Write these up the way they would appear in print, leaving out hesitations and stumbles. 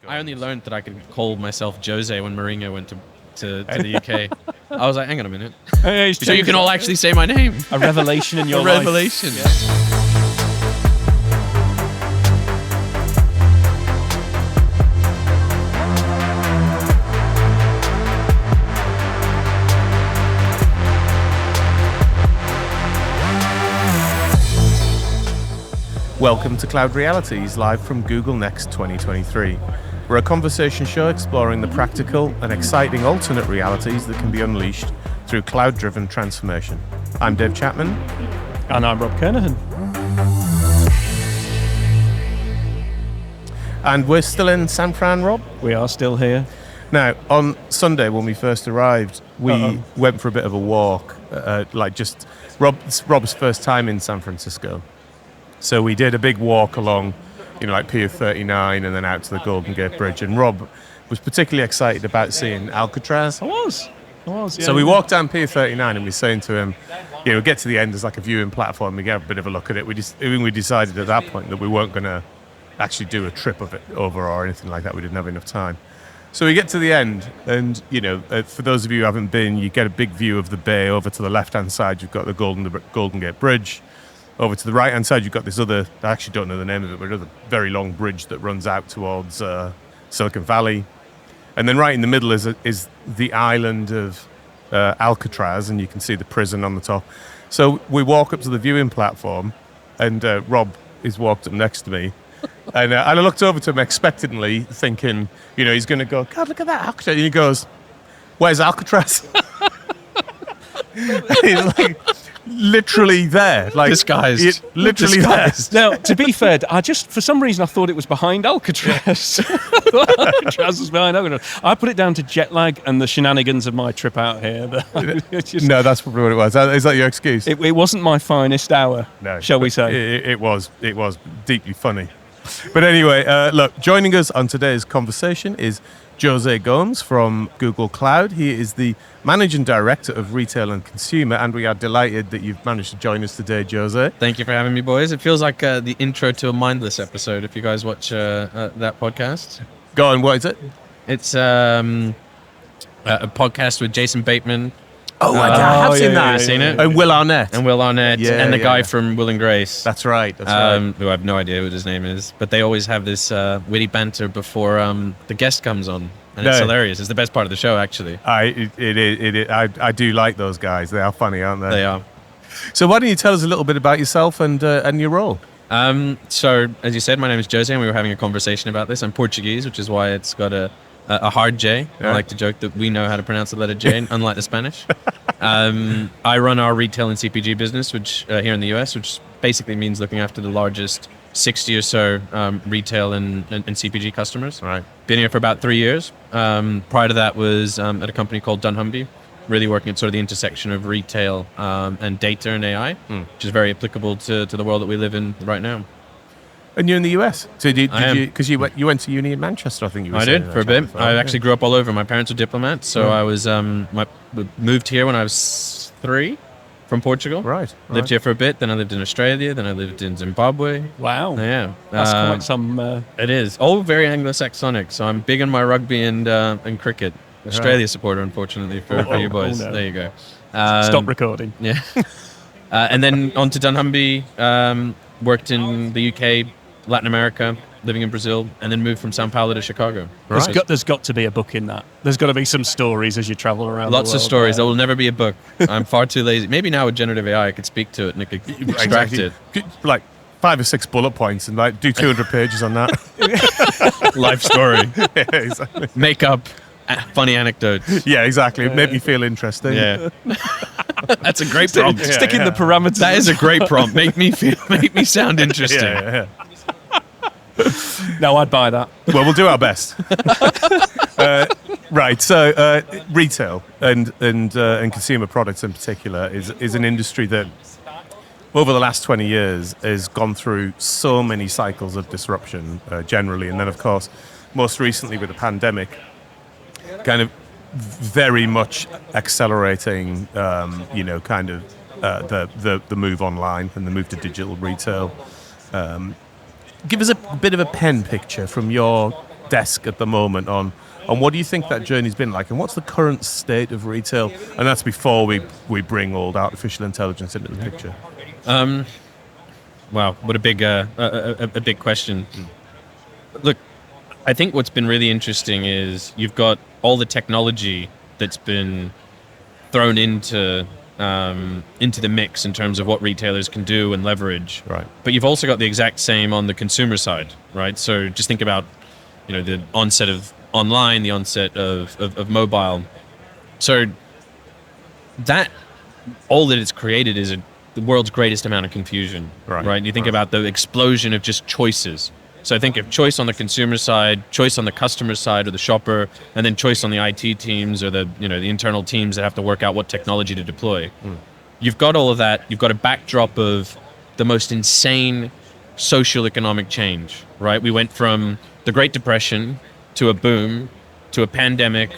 I only learned that I could call myself Jose when Mourinho went to the UK. I was like, hang on a minute. So you can all actually say my name. A revelation in your A life. revelation. Yeah. Welcome to Cloud Realities, live from GoogleNext23. We're a conversation show exploring the practical and exciting alternate realities that can be unleashed through cloud-driven transformation. I'm Dave Chapman. And I'm Rob Kernahan. And we're still in San Fran, Rob? We are still here. Now, on Sunday when we first arrived, we went for a bit of a walk, Rob's first time in San Francisco. So we did a big walk along, Pier 39 and then out to the Golden Gate Bridge. And Rob was particularly excited about seeing Alcatraz. I was, yeah. So we walked down Pier 39 and we were saying to him, get to the end, there's like a viewing platform, we get a bit of a look at it. We decided at that point that we weren't going to actually do a trip of it over or anything like that. We didn't have enough time. So we get to the end and, for those of you who haven't been, you get a big view of the bay. Over to the left-hand side, you've got the Golden Gate Bridge. Over to the right-hand side, you've got this other, I actually don't know the name of it, but another very long bridge that runs out towards Silicon Valley. And then right in the middle is the island of Alcatraz, and you can see the prison on the top. So we walk up to the viewing platform, and Rob is walked up next to me. And I looked over to him expectantly, thinking, he's going to go, God, look at that Alcatraz. And he goes, where's Alcatraz? He's like... literally there, like disguised. Literally disguised. there. Now, to be fair, for some reason I thought it was behind Alcatraz. Alcatraz was behind Alcatraz. I put it down to jet lag and the shenanigans of my trip out here. No, that's probably what it was. Is that your excuse? It wasn't my finest hour, shall we say? It was deeply funny. But anyway, look, joining us on today's conversation is Jose Gomes from Google Cloud. He is the Managing Director of Retail and Consumer, and we are delighted that you've managed to join us today, Jose. Thank you for having me, boys. It feels like the intro to a Mindless episode, if you guys watch that podcast. Go on, what is it? It's a podcast with Jason Bateman. Oh, I have seen that. I've seen it. And Will Arnett. And the guy from Will and Grace. That's right. Who I have no idea what his name is. But they always have this witty banter before the guest comes on. And it's hilarious. It's the best part of the show, actually. I do like those guys. They are funny, aren't they? They are. So why don't you tell us a little bit about yourself and your role? So, as you said, my name is Jose, and we were having a conversation about this. I'm Portuguese, which is why it's got a hard J. Yeah. I like to joke that we know how to pronounce the letter J, unlike the Spanish. I run our retail and CPG business, which here in the US, which basically means looking after the largest 60 or so retail and CPG customers. Right. Been here for about 3 years. Prior to that was at a company called dunnhumby, really working at sort of the intersection of retail and data and AI, which is very applicable to the world that we live in right now. And you're in the US, so because you went to uni in Manchester, I think you were. I did for a bit. I actually grew up all over. My parents were diplomats, so I was moved here when I was 3 from Portugal. Right. Lived here for a bit. Then I lived in Australia. Then I lived in Zimbabwe. Wow. Yeah, that's quite some. It is all very Anglo-Saxonic. So I'm big on my rugby and cricket. Australia supporter, unfortunately, for you boys. No. There you go. Stop recording. Yeah. And then on to dunnhumby. Worked in the UK. Latin America, living in Brazil, and then moved from Sao Paulo to Chicago. Right. There's got to be a book in that. There's got to be some stories as you travel around Lots the world. of stories. There will never be a book. I'm far too lazy. Maybe now with generative AI, I could speak to it and it could extract it. Like 5 or 6 bullet points and do 200 pages on that. Life story. Yeah, exactly. Make up funny anecdotes. Yeah, exactly. It made me feel interesting. Yeah. That's a great prompt. Stick in the parameters. That is a great prompt. Make me sound interesting. Yeah. No, I'd buy that. Well, we'll do our best. Right. So, retail and consumer products in particular is an industry that, over the last 20 years, has gone through so many cycles of disruption generally, and then, of course, most recently with the pandemic, kind of very much accelerating, the move online and the move to digital retail. Give us a bit of a pen picture from your desk at the moment on what do you think that journey's been like, and what's the current state of retail? And that's before we bring all the artificial intelligence into the picture. Wow, what a big question. Look, I think what's been really interesting is you've got all the technology that's been thrown into the mix in terms of what retailers can do and leverage. Right. But you've also got the exact same on the consumer side, right? So just think about, the onset of online, the onset of mobile. So that all that it's created is the world's greatest amount of confusion, right? You think about the explosion of just choices. So I think of choice on the consumer side, choice on the customer side or the shopper, and then choice on the IT teams or the internal teams that have to work out what technology to deploy. You've got all of that. You've got a backdrop of the most insane social economic change, right? We went from the Great Depression to a boom to a pandemic,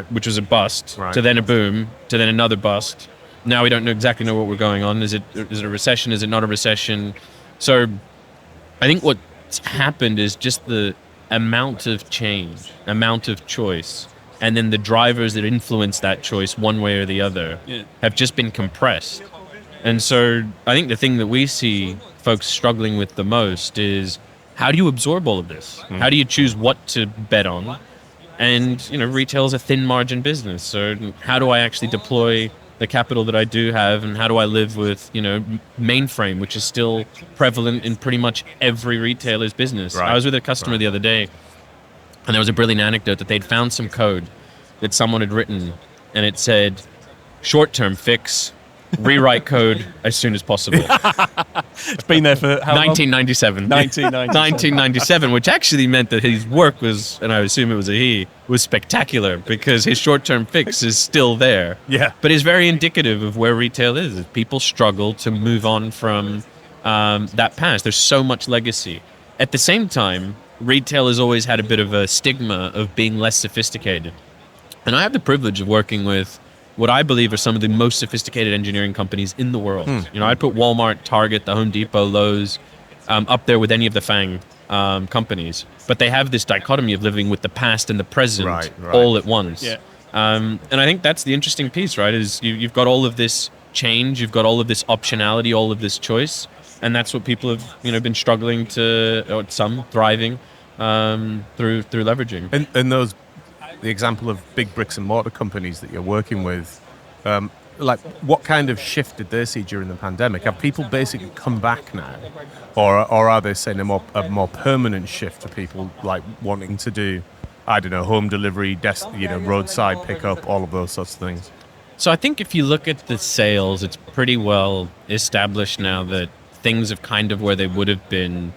which was a bust, to then a boom, to then another bust. Now we don't exactly know what we're going on. Is it a recession? Is it not a recession? So I think what's happened is just the amount of change, amount of choice, and then the drivers that influence that choice one way or the other have just been compressed. And so I think the thing that we see folks struggling with the most is, how do you absorb all of this? How do you choose what to bet on? And, retail is a thin margin business. So how do I actually deploy the capital that I do have, and how do I live with, mainframe, which is still prevalent in pretty much every retailer's business. I was with a customer the other day, and there was a brilliant anecdote that they'd found some code that someone had written, and it said, short-term fix, rewrite code as soon as possible. It's been there for how long? 1997. 1997, which actually meant that his work was, and I assume it was a he, was spectacular, because his short-term fix is still there. Yeah. But it's very indicative of where retail is. People struggle to move on from that past. There's so much legacy. At the same time, retail has always had a bit of a stigma of being less sophisticated. And I have the privilege of working with what I believe are some of the most sophisticated engineering companies in the world. I'd put Walmart, Target, the Home Depot, Lowe's up there with any of the FANG companies. But they have this dichotomy of living with the past and the present all at once. Yeah. And I think that's the interesting piece, right? Is you've got all of this change, you've got all of this optionality, all of this choice, and that's what people have been struggling to, or some thriving through leveraging. And those, the example of big bricks and mortar companies that you're working with, what kind of shift did they see during the pandemic? Have people basically come back now, or are they seeing a more permanent shift to people like wanting to do, I don't know, home delivery, roadside pickup, all of those sorts of things? So I think if you look at the sales, it's pretty well established now that things have kind of where they would have been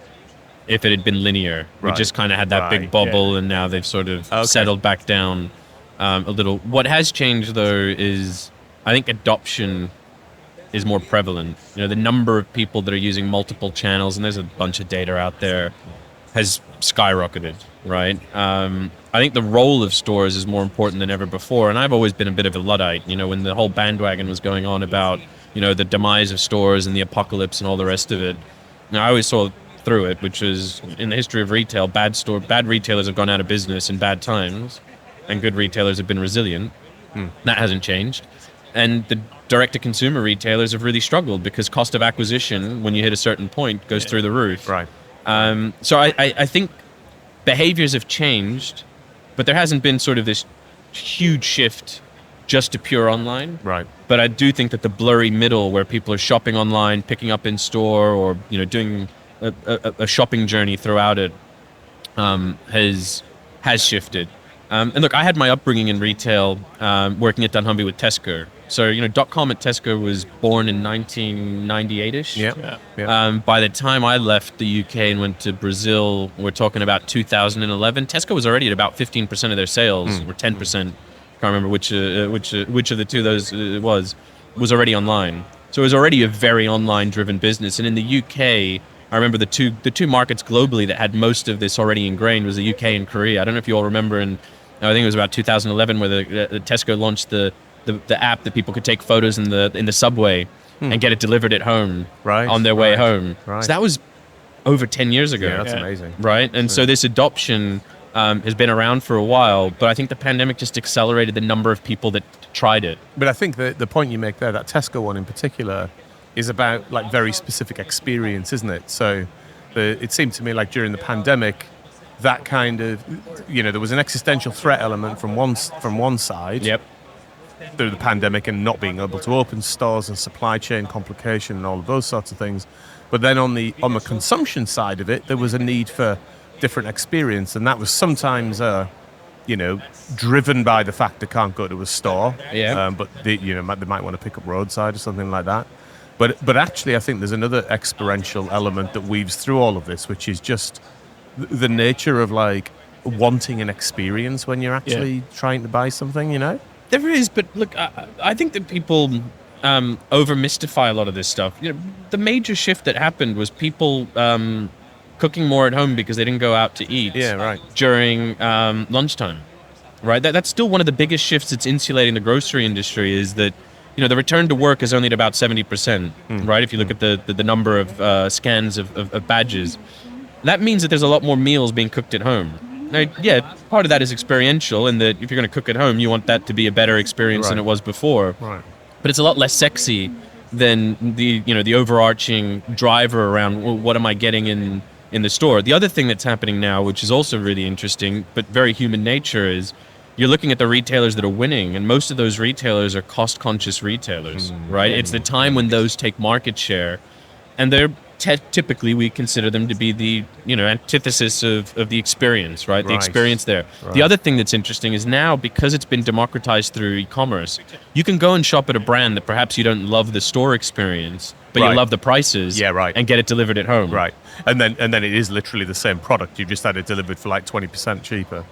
if it had been linear. We just kind of had that big bubble, and now they've sort of settled back down a little. What has changed, though, is I think adoption is more prevalent. The number of people that are using multiple channels, and there's a bunch of data out there, has skyrocketed, right? I think the role of stores is more important than ever before, and I've always been a bit of a Luddite. When the whole bandwagon was going on about, the demise of stores and the apocalypse and all the rest of it, I always saw through it, which is, in the history of retail, bad retailers have gone out of business in bad times, and good retailers have been resilient. That hasn't changed. And the direct-to-consumer retailers have really struggled because cost of acquisition, when you hit a certain point, goes through the roof. Right. So I think behaviors have changed, but there hasn't been sort of this huge shift just to pure online. Right. But I do think that the blurry middle, where people are shopping online, picking up in store, or doing a shopping journey throughout it, has shifted. And look, I had my upbringing in retail, working at dunnhumby with Tesco. So, .com at Tesco was born in 1998-ish. Yeah. By the time I left the UK and went to Brazil, we're talking about 2011. Tesco was already at about 15% of their sales, or 10%. Can't remember which of the two those it was already online. So it was already a very online-driven business. And in the UK, I remember the two markets globally that had most of this already ingrained was the UK and Korea. I don't know if you all remember, and I think it was about 2011 where the Tesco launched the app that people could take photos in the subway and get it delivered at home on their way home. So that was over 10 years ago. Yeah, that's amazing. Right? And so this adoption has been around for a while, but I think the pandemic just accelerated the number of people that tried it. But I think the point you make there, that Tesco one in particular, is about like very specific experience, isn't it? So it seemed to me like during the pandemic, that kind of, there was an existential threat element from one side. Yep. Through the pandemic and not being able to open stores and supply chain complication and all of those sorts of things. But then on the consumption side of it, there was a need for different experience, and that was sometimes driven by the fact they can't go to a store. Yeah. But they might want to pick up roadside or something like that. But actually, I think there's another experiential element that weaves through all of this, which is just the nature of like wanting an experience when you're actually trying to buy something. There is, but look, I think that people over-mystify a lot of this stuff. The major shift that happened was people cooking more at home because they didn't go out to eat during lunchtime, right? That's still one of the biggest shifts that's insulating the grocery industry is that, the return to work is only at about 70%, right? If you look at the number of scans of badges. That means that there's a lot more meals being cooked at home. Now, part of that is experiential, and that if you're going to cook at home, you want that to be a better experience than it was before. Right. But it's a lot less sexy than the overarching driver around what am I getting in the store. The other thing that's happening now, which is also really interesting, but very human nature, is you're looking at the retailers that are winning, and most of those retailers are cost-conscious retailers, right? It's the time when those take market share, and they're typically we consider them to be the antithesis of the experience, right? The experience there. Right. The other thing that's interesting is now, because it's been democratized through e-commerce, you can go and shop at a brand that perhaps you don't love the store experience, but you love the prices, and get it delivered at home. Right. And then it is literally the same product. You've just had it delivered for like 20% cheaper.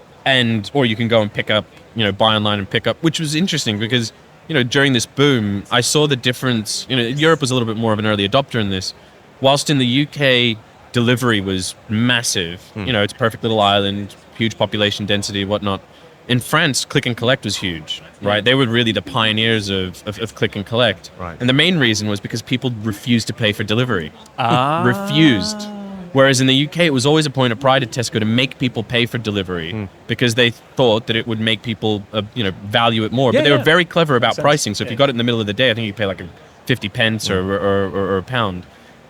Or you can go and pick up, buy online and pick up, which was interesting because, during this boom, I saw the difference. Europe was a little bit more of an early adopter in this. Whilst in the UK, delivery was massive. It's a perfect little island, huge population density, whatnot. In France, click and collect was huge, right? They were really the pioneers of click and collect. Right. And the main reason was because people refused to pay for delivery. Refused. Whereas in the UK, it was always a point of pride at Tesco to make people pay for delivery because they thought that it would make people, value it more. But they were very clever about pricing. So if you got it in the middle of the day, I think you pay like 50 pence or a pound.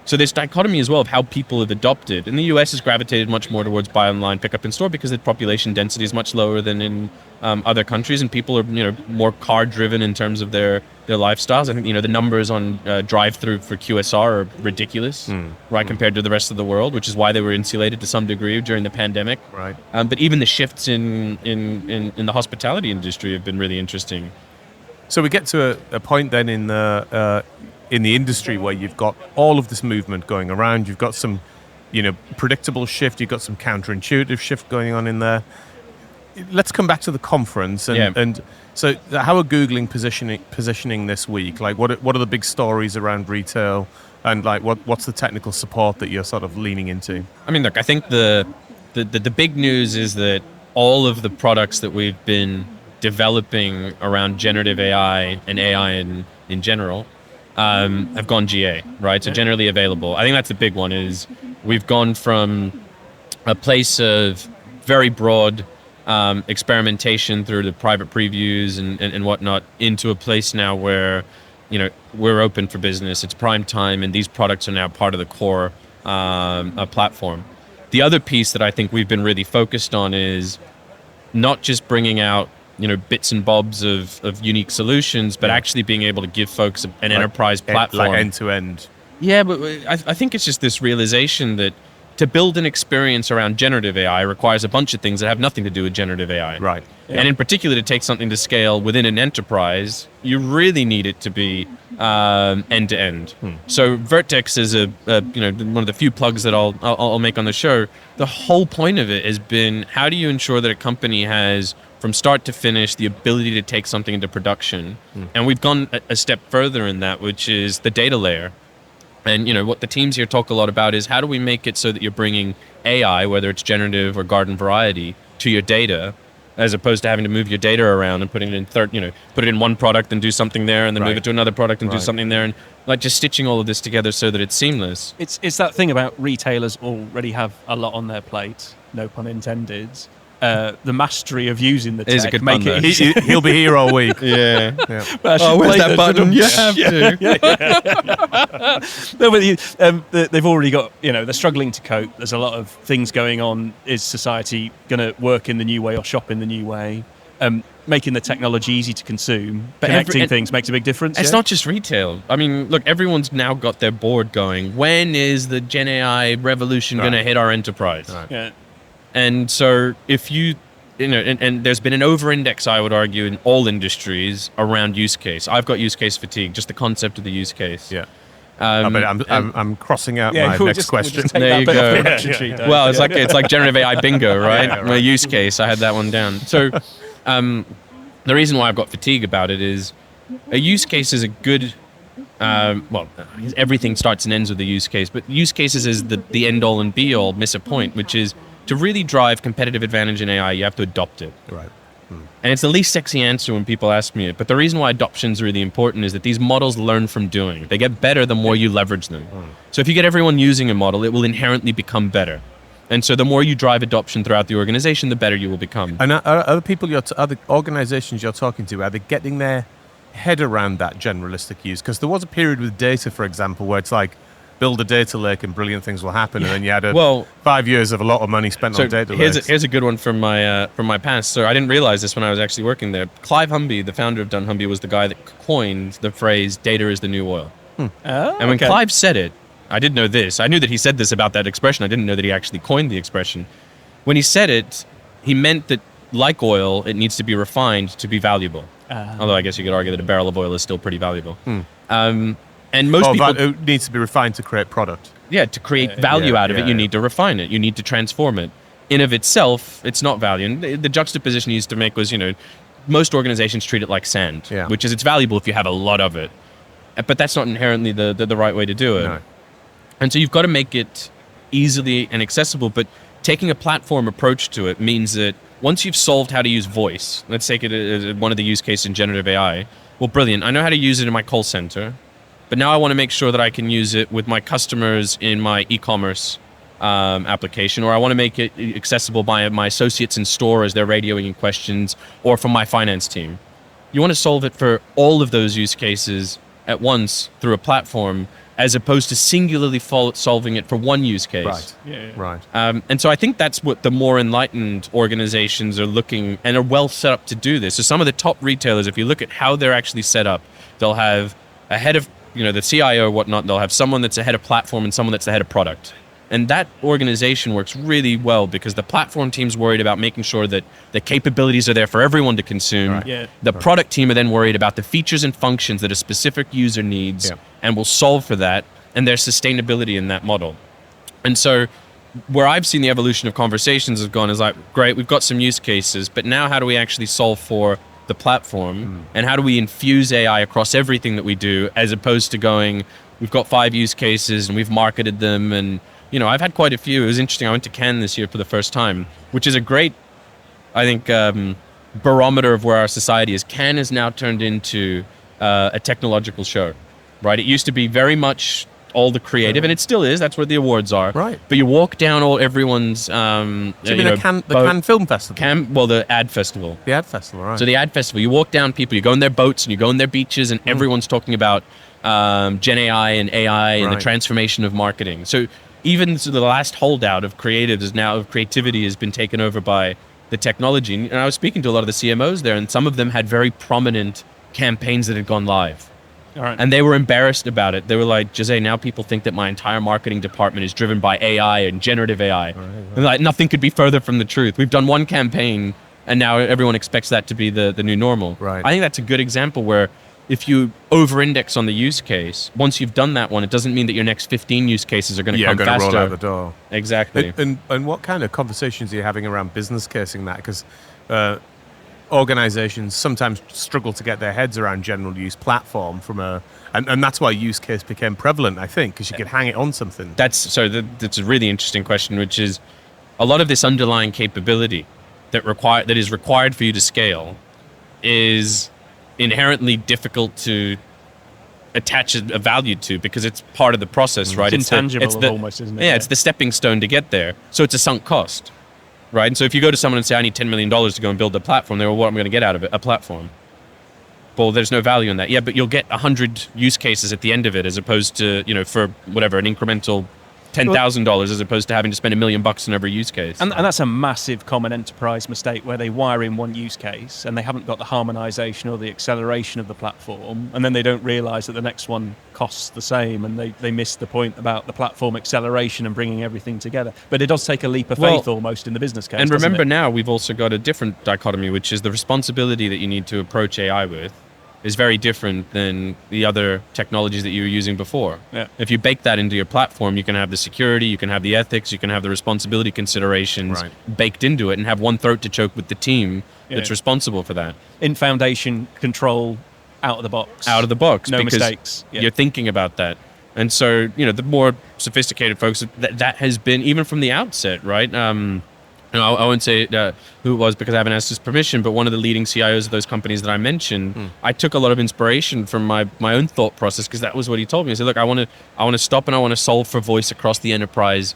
So this dichotomy as well of how people have adopted. And the US has gravitated much more towards buy online, pick up in store because the population density is much lower than in other countries, and people are more car driven in terms of their lifestyles. I think the numbers on drive-through for QSR are ridiculous, right, compared to the rest of the world, which is why they were insulated to some degree during the pandemic. Right. But even the shifts in the hospitality industry have been really interesting. So we get to a point then in the industry where you've got all of this movement going around. You've got some, predictable shift. You've got some counterintuitive shift going on in there. Let's come back to the conference. And so how are Googling positioning this week? Like, what are the big stories around retail? And like, what's the technical support that you're sort of leaning into? I mean, look, I think the big news is that all of the products that we've been developing around generative AI and AI in general have gone GA, right? So generally available. I think that's the big one, is we've gone from a place of very broad experimentation through the private previews and whatnot into a place now where, we're open for business. It's prime time, and these products are now part of the core platform. The other piece that I think we've been really focused on is not just bringing out bits and bobs of unique solutions, but actually being able to give folks an enterprise platform. Like end to end. Yeah, but I think it's just this realization that to build an experience around generative AI requires a bunch of things that have nothing to do with generative AI. Right. Yeah. And in particular, to take something to scale within an enterprise, you really need it to be end to end. So Vertex is one of the few plugs that I'll make on the show. The whole point of it has been, how do you ensure that a company has, from start to finish, the ability to take something into production? And we've gone a step further in that, which is the data layer. And what the teams here talk a lot about is, how do we make it so that you're bringing AI, whether it's generative or garden variety, to your data, as opposed to having to move your data around and putting it in put it in one product and do something there, and then move it to another product and do something there, and like just stitching all of this together so that it's seamless. It's that thing about retailers already have a lot on their plate, no pun intended. the mastery of using the It is a tech. good Make pun, it though. easy. He'll be here all week. Yeah. But I should Where's play that the- button? You have to. No, but they've already got, they're struggling to cope. There's a lot of things going on. Is society going to work in the new way or shop in the new way? Making the technology easy to consume, But connecting things makes a big difference. It's yeah? not just retail. I mean, look, everyone's now got their board going. When is the Gen AI revolution going to hit our enterprise? Right. Yeah. And so if and there's been an over-index, I would argue, in all industries around use case. I've got use case fatigue, just the concept of the use case. Yeah. I'm crossing out my we'll next just question. take There that you bit off go. the production sheet, don't Well, we? it's like generative AI bingo, right? Yeah, right. My use case, I had that one down. So the reason why I've got fatigue about it is a use case is a good, everything starts and ends with the use case, but use cases is the end all and be all, miss a point, which is to really drive competitive advantage in AI, you have to adopt it. Right. And it's the least sexy answer when people ask me it. But the reason why adoption is really important is that these models learn from doing. They get better the more you leverage them. So if you get everyone using a model, it will inherently become better. And so the more you drive adoption throughout the organization, the better you will become. And are other people, other organizations you're talking to, are they getting their head around that generalistic use? Because there was a period with data, for example, where it's like, build a data lake and brilliant things will happen, and then you had 5 years of a lot of money spent on data lakes. Here's a good one from my past. So I didn't realize this when I was actually working there. Clive Humby, the founder of dunnhumby, was the guy that coined the phrase "data is the new oil." Oh, And when Clive said it, I didn't know this. I knew that he said this about that expression. I didn't know that he actually coined the expression. When he said it, he meant that, like oil, it needs to be refined to be valuable. Although I guess you could argue that a barrel of oil is still pretty valuable. And most people... it needs to be refined to create product. Yeah, to create value out of it, you need to refine it. You need to transform it. In of itself, it's not value. And the juxtaposition he used to make was, most organizations treat it like sand, which is it's valuable if you have a lot of it. But that's not inherently the right way to do it. No. And so you've got to make it easily and accessible, but taking a platform approach to it means that once you've solved how to use voice, let's take it as one of the use cases in generative AI, well, brilliant. I know how to use it in my call center, but now I want to make sure that I can use it with my customers in my e-commerce application, or I want to make it accessible by my associates in store as they're radioing in questions, or from my finance team. You want to solve it for all of those use cases at once through a platform, as opposed to singularly solving it for one use case. Right. Yeah. Right. And so I think that's what the more enlightened organizations are looking and are well set up to do this. So some of the top retailers, if you look at how they're actually set up, they'll have a head of, the CIO or whatnot, they'll have someone that's a head of platform and someone that's the head of product. And that organization works really well because the platform team's worried about making sure that the capabilities are there for everyone to consume. Right. Yeah. The product team are then worried about the features and functions that a specific user needs and will solve for that, and there's sustainability in that model. And so where I've seen the evolution of conversations has gone is like, great, we've got some use cases, but now how do we actually solve for the platform and how do we infuse AI across everything that we do, as opposed to going, we've got 5 use cases and we've marketed them, and I've had quite a few. It was interesting. I went to Cannes this year for the first time, which is a great, I think, barometer of where our society is. Cannes has now turned into a technological show, right? It used to be very much all the creative, and it still is. That's where the awards are. Right. But you walk down everyone's... Do you mean the Cannes Film Festival? The ad festival. The ad festival, right. So the ad festival, you walk down people, you go on their boats and you go on their beaches, and everyone's talking about Gen AI and AI and the transformation of marketing. So even the last holdout of creativity has been taken over by the technology. And I was speaking to a lot of the CMOs there, and some of them had very prominent campaigns that had gone live. All right. And they were embarrassed about it. They were like, Jose, now people think that my entire marketing department is driven by AI and generative AI. Right. And like, nothing could be further from the truth. We've done one campaign, and now everyone expects that to be the new normal. Right. I think that's a good example where if you over-index on the use case, once you've done that one, it doesn't mean that your next 15 use cases are going to come going to faster. roll out the door. Exactly. And what kind of conversations are you having around business casing that? Because organizations sometimes struggle to get their heads around general use platform and that's why use case became prevalent, I think, because you could hang it on something. That's a really interesting question, which is a lot of this underlying capability that is required for you to scale is inherently difficult to attach a value to because it's part of the process, right? It's intangible almost, isn't it? Yeah, it's the stepping stone to get there. So it's a sunk cost, right? And so if you go to someone and say, I need $10 million to go and build a platform, they go, what am I going to get out of it? A platform. Well, there's no value in that. Yeah, but you'll get 100 use cases at the end of it, as opposed to, for whatever, an incremental $10,000, as opposed to having to spend $1 million on every use case. And that's a massive common enterprise mistake, where they wire in one use case and they haven't got the harmonization or the acceleration of the platform, and then they don't realize that the next one costs the same, and they miss the point about the platform acceleration and bringing everything together. But it does take a leap of faith almost in the business case. And remember, now we've also got a different dichotomy, which is the responsibility that you need to approach AI with is very different than the other technologies that you were using before. Yeah. If you bake that into your platform, you can have the security, you can have the ethics, you can have the responsibility considerations baked into it, and have one throat to choke with the team that's responsible for that. In foundation control, out of the box. Out of the box. No because mistakes. You're thinking about that. And so, the more sophisticated folks, that has been, even from the outset, right? I won't say who it was because I haven't asked his permission, but one of the leading CIOs of those companies that I mentioned, I took a lot of inspiration from my own thought process, because that was what he told me. He said, look, I want to stop and I want to solve for voice across the enterprise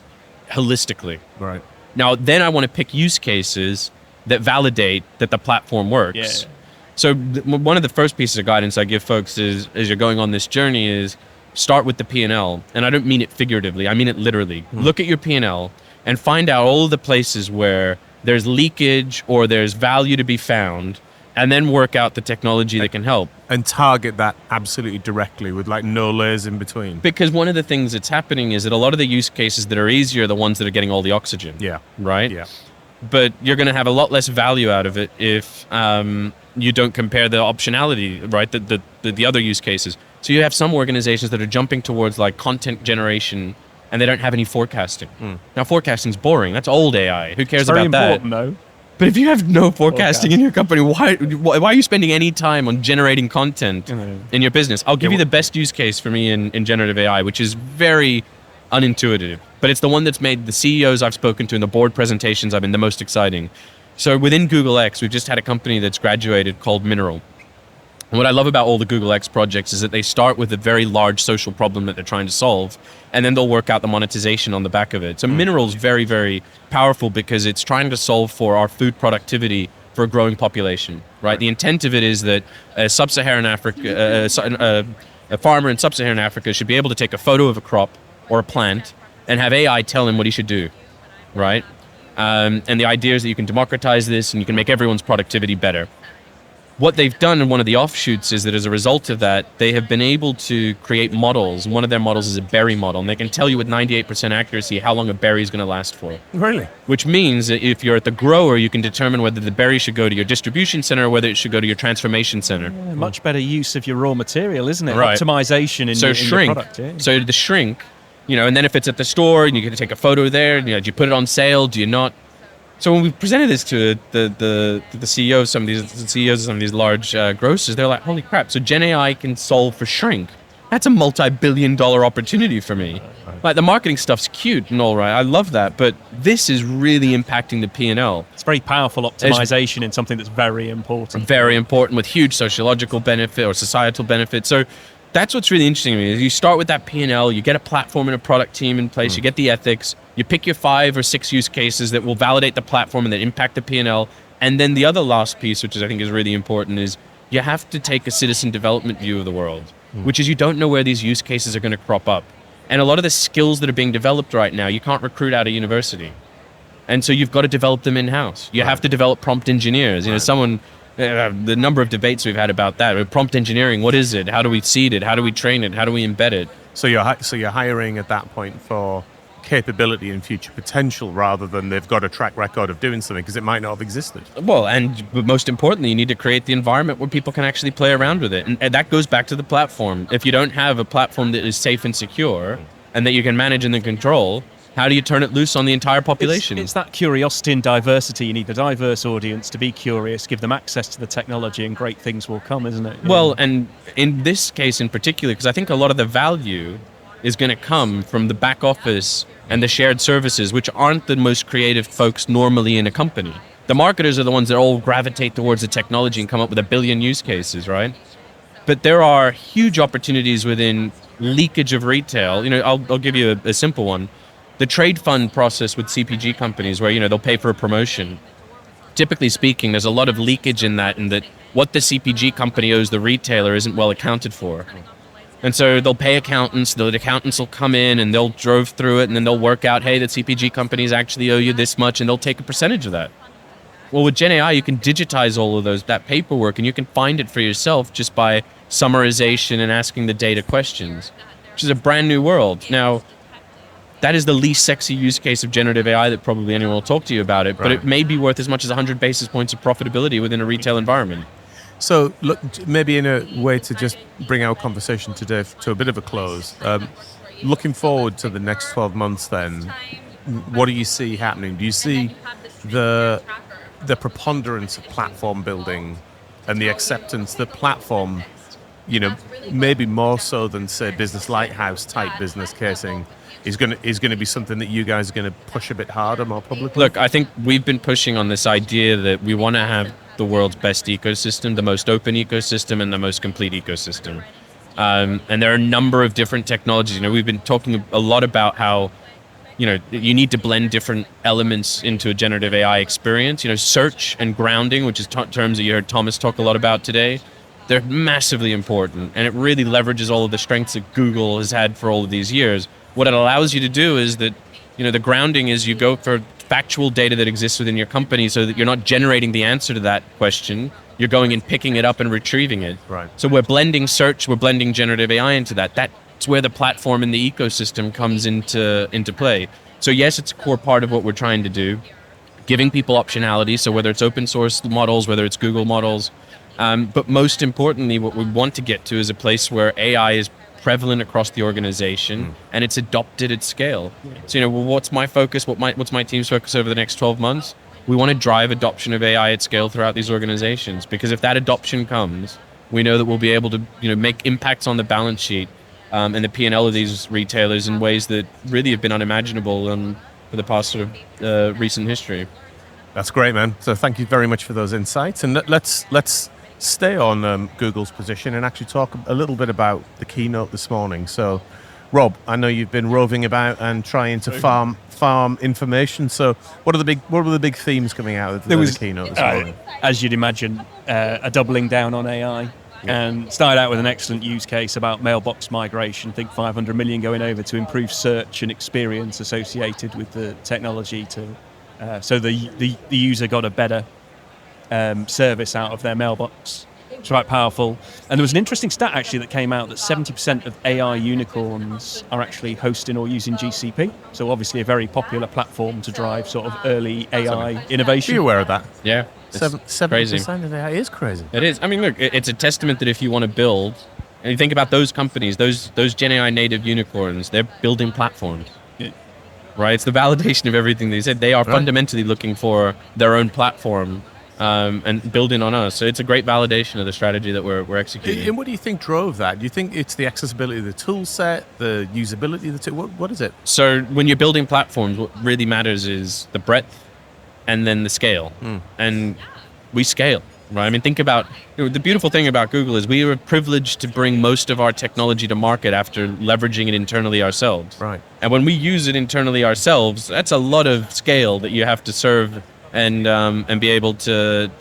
holistically. Right. Now, then I want to pick use cases that validate that the platform works. Yeah. So one of the first pieces of guidance I give folks is, as you're going on this journey, is start with the P&L. And I don't mean it figuratively, I mean it literally. Look at your P&L and find out all of the places where there's leakage or there's value to be found, and then work out the technology that can help. And target that absolutely directly with no layers in between. Because one of the things that's happening is that a lot of the use cases that are easier are the ones that are getting all the oxygen. Yeah. Right? Yeah. But you're going to have a lot less value out of it if you don't compare the optionality, right? The other use cases. So you have some organizations that are jumping towards content generation, and they don't have any forecasting. Now, forecasting's boring. That's old AI. Who cares about that? It's very important, though. But if you have no forecasting in your company, why are you spending any time on generating content in your business? I'll give you the best use case for me in generative AI, which is very unintuitive, but it's the one that's made the CEOs I've spoken to and the board presentations I've been the most exciting. So within Google X, we've just had a company that's graduated called Mineral. And what I love about all the Google X projects is that they start with a very large social problem that they're trying to solve, and then they'll work out the monetization on the back of it. So Mineral's very, very powerful because it's trying to solve for our food productivity for a growing population, right? The intent of it is that Sub-Saharan Africa, a farmer in Sub-Saharan Africa should be able to take a photo of a crop or a plant and have AI tell him what he should do, right? And the idea is that you can democratize this and you can make everyone's productivity better. What they've done in one of the offshoots is that as a result of that, they have been able to create models. One of their models is a berry model, and they can tell you with 98% accuracy how long a berry is going to last for. Really? Which means that if you're at the grower, you can determine whether the berry should go to your distribution center or whether it should go to your transformation center. Yeah, much better use of your raw material, isn't it? Right. Optimization in your product. Yeah. So the shrink, and then if it's at the store, and you can take a photo there, do you put it on sale? Do you not? So when we presented this to the CEOs, some of these large grocers, they're like, "Holy crap!" So Gen AI can solve for shrink. That's a multi-billion-dollar opportunity for me. Like, the marketing stuff's cute and all right, I love that, but this is really impacting the P&L. It's very powerful optimization in something that's very important. Very important, with huge sociological benefit or societal benefit. So that's what's really interesting to me. Is you start with that P&L, you get a platform and a product team in place, you get the ethics, you pick your 5 or 6 use cases that will validate the platform and that impact the P&L. And then the other last piece, which I think is really important, is you have to take a citizen development view of the world, which is you don't know where these use cases are going to crop up. And a lot of the skills that are being developed right now, you can't recruit out of university. And so you've got to develop them in-house. You have to develop prompt engineers. The number of debates we've had about that. Prompt engineering, what is it? How do we seed it? How do we train it? How do we embed it? So you're hiring at that point for capability and future potential rather than they've got a track record of doing something, because it might not have existed. Well, but most importantly, you need to create the environment where people can actually play around with it. And that goes back to the platform. If you don't have a platform that is safe and secure and that you can manage and then control, how do you turn it loose on the entire population? It's that curiosity and diversity. You need a diverse audience to be curious, give them access to the technology, and great things will come, isn't it? Well, and in this case in particular, because I think a lot of the value is going to come from the back office and the shared services, which aren't the most creative folks normally in a company. The marketers are the ones that all gravitate towards the technology and come up with 1 billion use cases, right? But there are huge opportunities within leakage of retail. I'll give you a simple one. The trade fund process with CPG companies where, they'll pay for a promotion. Typically speaking, there's a lot of leakage in that what the CPG company owes the retailer isn't well accounted for. And so they'll pay accountants, the accountants will come in and they'll drove through it and then they'll work out, hey, the CPG companies actually owe you this much, and they'll take a percentage of that. Well, with Gen AI, you can digitize all of that paperwork, and you can find it for yourself just by summarization and asking the data questions, which is a brand new world. Now, that is the least sexy use case of generative AI that probably anyone will talk to you about it, but it may be worth as much as 100 basis points of profitability within a retail environment. So, look, maybe in a way to just bring our conversation today to a bit of a close, looking forward to the next 12 months then, what do you see happening? Do you see the preponderance of platform building and the acceptance that platform, maybe more so than, say, business lighthouse type business casing, is going to be something that you guys are going to push a bit harder, more publicly? Look, I think we've been pushing on this idea that we want to have the world's best ecosystem, the most open ecosystem, and the most complete ecosystem. And there are a number of different technologies. We've been talking a lot about how, you need to blend different elements into a generative AI experience. Search and grounding, which is terms that you heard Thomas talk a lot about today, they're massively important. And it really leverages all of the strengths that Google has had for all of these years. What it allows you to do is that, the grounding is you go for factual data that exists within your company so that you're not generating the answer to that question. You're going and picking it up and retrieving it. Right. So we're blending search, we're blending generative AI into that. That's where the platform and the ecosystem comes into play. So yes, it's a core part of what we're trying to do, giving people optionality. So whether it's open source models, whether it's Google models, but most importantly, what we want to get to is a place where AI is prevalent across the organization and it's adopted at scale. So, what's my focus? What's my team's focus over the next 12 months? We want to drive adoption of AI at scale throughout these organizations, because if that adoption comes, we know that we'll be able to, make impacts on the balance sheet and the P&L of these retailers in ways that really have been unimaginable for the past sort of recent history. That's great, man. So thank you very much for those insights. And let's stay on Google's position and actually talk a little bit about the keynote this morning. So, Rob, I know you've been roving about and trying to farm information. So, what are the big themes coming out of the keynote this morning? As you'd imagine, a doubling down on AI, and started out with an excellent use case about mailbox migration. I think 500 million going over to improve search and experience associated with the technology so the user got a better service out of their mailbox. It's quite powerful. And there was an interesting stat actually that came out that 70% of AI unicorns are actually hosting or using GCP. So obviously a very popular platform to drive sort of early AI innovation. Are you aware of that? Yeah. 7% of AI is crazy. It is. I mean, look, it's a testament that if you want to build, and you think about those companies, those Gen AI native unicorns, they're building platforms. Yeah. Right? It's the validation of everything they said. They are fundamentally looking for their own platform and building on us. So it's a great validation of the strategy that we're executing. And what do you think drove that? Do you think it's the accessibility of the tool set, the usability of the tool? What is it? So when you're building platforms, what really matters is the breadth and then the scale. And we scale, right? I mean, think about, the beautiful thing about Google is we are privileged to bring most of our technology to market after leveraging it internally ourselves. Right. And when we use it internally ourselves, that's a lot of scale that you have to serve and be able to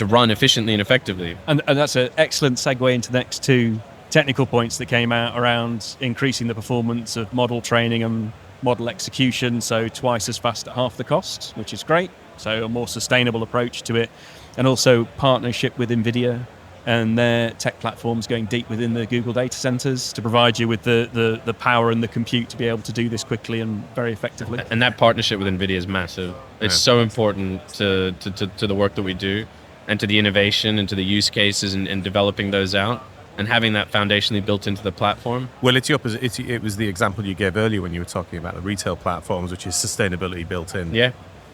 run efficiently and effectively. And that's an excellent segue into the next two technical points that came out around increasing the performance of model training and model execution, so twice as fast at half the cost, which is great. So a more sustainable approach to it, and also partnership with NVIDIA and their tech platforms going deep within the Google data centers to provide you with the power and the compute to be able to do this quickly and very effectively. And that partnership with NVIDIA is massive. It's so important to the work that we do and to the innovation and to the use cases and developing those out and having that foundationally built into the platform. Well, it's the opposite. It was the example you gave earlier when you were talking about the retail platforms, which is sustainability built in. Yeah.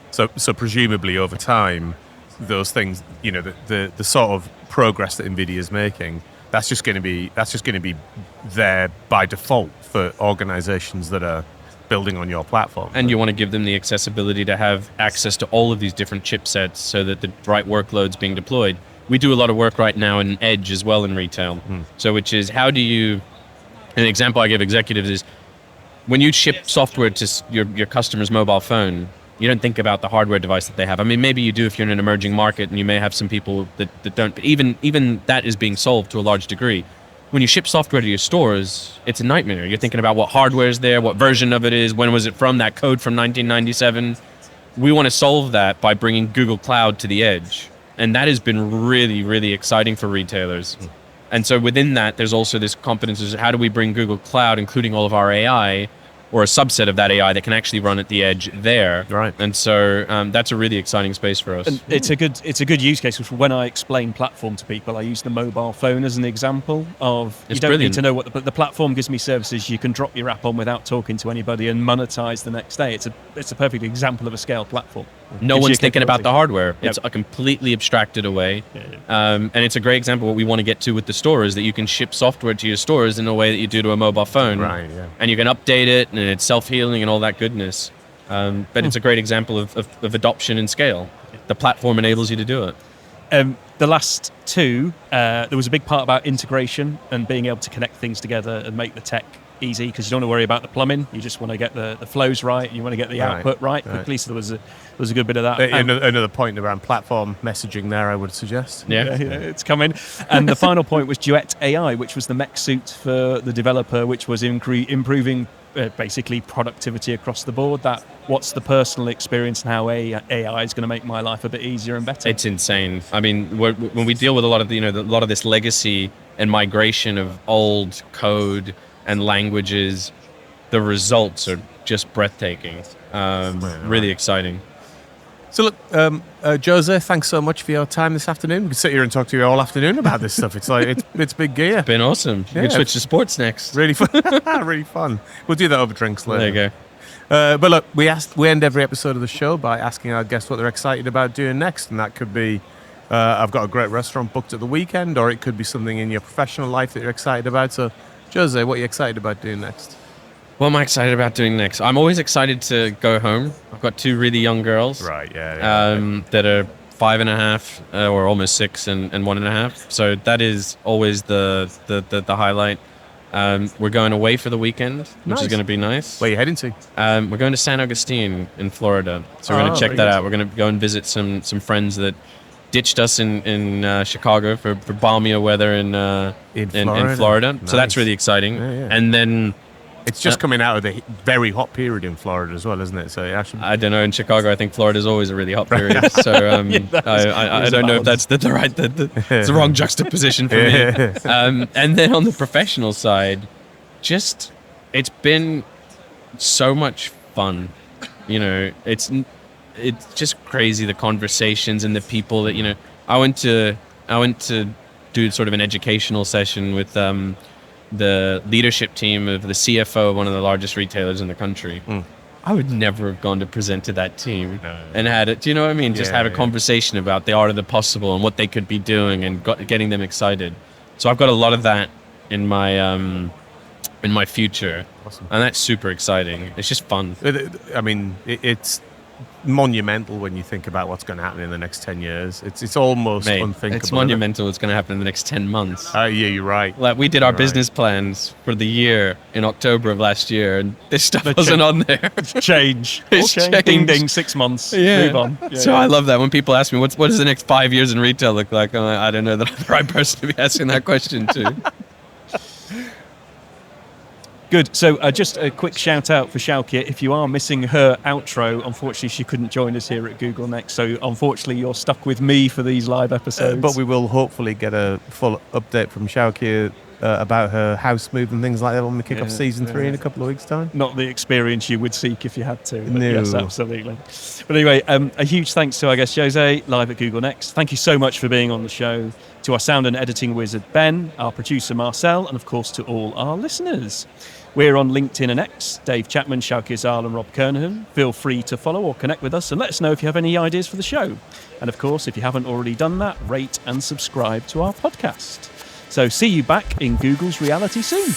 So presumably over time, those things, the sort of progress that NVIDIA is making, that's just going to be there by default for organizations that are building on your platform. And you want to give them the accessibility to have access to all of these different chipsets so that the right workload's being deployed. We do a lot of work right now in Edge as well in retail. So which is, how do you, an example I give executives is, when you ship software to your customer's mobile phone, you don't think about the hardware device that they have. I mean, maybe you do if you're in an emerging market and you may have some people that don't, but even that is being solved to a large degree. When you ship software to your stores, it's a nightmare. You're thinking about what hardware is there, what version of it is, when was it from, that code from 1997. We want to solve that by bringing Google Cloud to the edge. And that has been really, really exciting for retailers. And so within that, there's also this competence of how do we bring Google Cloud, including all of our AI, or a subset of that AI that can actually run at the edge there. Right. And so that's a really exciting space for us. And it's a good use case. When I explain platform to people, I use the mobile phone as an example of It's you don't brilliant. need to know what the platform gives me services. You can drop your app on without talking to anybody and monetize the next day. It's a perfect example of a scaled platform. No Gives you one's thinking about the capability. hardware. It's Yep. completely abstracted away. And it's a great example of what we want to get to with the store is that you can ship software to your stores in a way that you do to a mobile phone. Right, yeah. And you can update it and it's self-healing and all that goodness. But it's a great example of adoption and scale. The platform enables you to do it. The last two, there was a big part about integration and being able to connect things together and make the tech easy because you don't want to worry about the plumbing. You just want to get the flows right. You want to get the output right quickly. So there was a good bit of that. Another point around platform messaging there, I would suggest. Yeah. It's coming. And the final point was Duet AI, which was the mech suit for the developer, which was improving basically productivity across the board. What's the personal experience and how AI is going to make my life a bit easier and better. It's insane. I mean, when we deal with a lot of this legacy and migration of old code and languages, the results are just breathtaking. Really exciting. So look, Jose, thanks so much for your time this afternoon. We could sit here and talk to you all afternoon about this stuff. It's like it's big gear. Been awesome. You can switch to sports next. Really fun. Really fun. We'll do that over drinks later. There you go. But look, we end every episode of the show by asking our guests what they're excited about doing next, and that could be I've got a great restaurant booked at the weekend, or it could be something in your professional life that you're excited about. So, Jose, what are you excited about doing next? What am I excited about doing next? I'm always excited to go home. I've got two really young girls. Right, yeah. That are 5.5 or almost 6 and 1.5. So that is always the highlight. We're going away for the weekend, which is going to be nice. Where are you heading to? We're going to San Agustin in Florida. So we're going to check that out. We're going to go and visit some friends that ditched us in Chicago for balmier weather in Florida. Nice. So that's really exciting. Yeah. And then it's just coming out of the very hot period in Florida as well, isn't it? So actually, I don't know. In Chicago, I think Florida is always a really hot period. So I don't know if that's the it's the wrong juxtapozition for me. And then on the professional side, it's been so much fun. It's just crazy, the conversations and the people that I went to do sort of an educational session with the leadership team of the CFO of one of the largest retailers in the country. I would never have gone to present to that team and had it. Do you know what I mean? Just have a conversation about the art of the possible and what they could be doing and getting them excited. So I've got a lot of that in my future, awesome. And that's super exciting. It's just fun. I mean, it's monumental when you think about what's going to happen in the next 10 years. It's almost unthinkable. It's monumental. It's going to happen in the next 10 months. Yeah, you're right. Like we did our business plans for the year in October of last year, and this stuff wasn't on there. Change. It's changed. Ding ding. 6 months. Yeah. Move on. So I love that when people ask me what does the next 5 years in retail look like. I'm like, I don't know that I'm the right person to be asking that question to. Good. So just a quick shout out for Shalkia. If you are missing her outro, unfortunately she couldn't join us here at Google Next. So unfortunately you're stuck with me for these live episodes. But we will hopefully get a full update from Shalkia about her house move and things like that when we kick off season 3 in a couple of weeks' time. Not the experience you would seek if you had to. But No. Yes, absolutely. But anyway, a huge thanks to our guest Jose, live at Google Next. Thank you so much for being on the show. To our sound and editing wizard Ben, our producer Marcel, and of course to all our listeners. We're on LinkedIn and X, Dave Chapman, Shalkia Zal and Rob Kernahan. Feel free to follow or connect with us and let us know if you have any ideas for the show. And of course, if you haven't already done that, rate and subscribe to our podcast. So see you back in Google's reality soon.